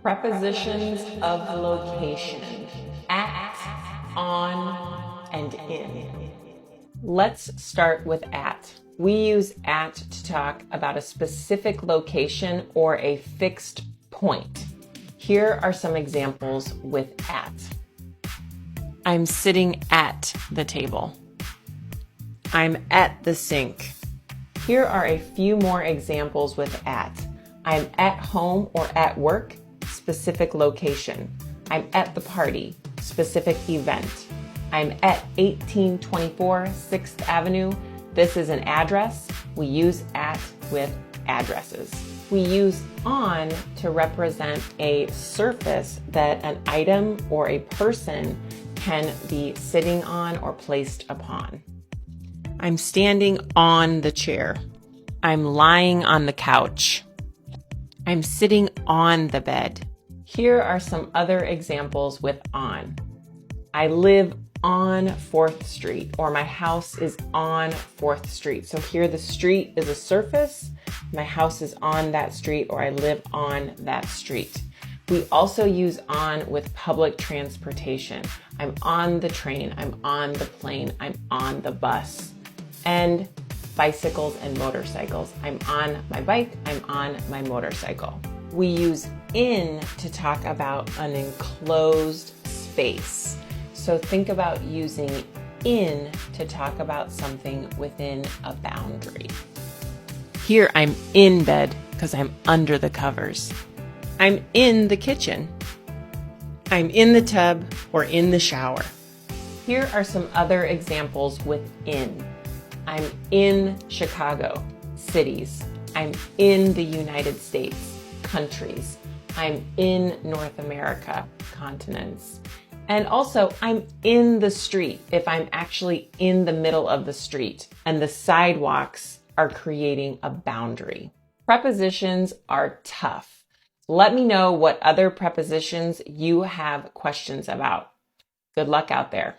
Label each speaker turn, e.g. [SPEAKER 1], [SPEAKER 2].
[SPEAKER 1] Prepositions of location: at, on, and in. Let's start with at. We use at to talk about a specific location or a fixed point. Here are some examples with at. I'm sitting at the table. I'm at the sink. Here are a few more examples with at. I'm at home or at work, specific location. I'm at the party, specific event. I'm at 1824 6th Avenue. This is an address. We use at with addresses. We use on to represent a surface that an item or a person can be sitting on or placed upon. I'm standing on the chair. I'm lying on the couch. I'm sitting on the bed. Here are some other examples with on. I live on 4th Street, or my house is on 4th Street. So here the street is a surface. My house is on that street, or I live on that street. We also use on with public transportation. I'm on the train, I'm on the plane, I'm on the bus. And bicycles and motorcycles. I'm on my bike, I'm on my motorcycle. We use in to talk about an enclosed space. So think about using in to talk about something within a boundary. Here I'm in bed because I'm under the covers. I'm in the kitchen. I'm in the tub or in the shower. Here are some other examples with in. I'm in Chicago, cities. I'm in the United States, countries. I'm in North America, continents. And also, I'm in the street if I'm actually in the middle of the street and the sidewalks are creating a boundary. Prepositions are tough. Let me know what other prepositions you have questions about. Good luck out there.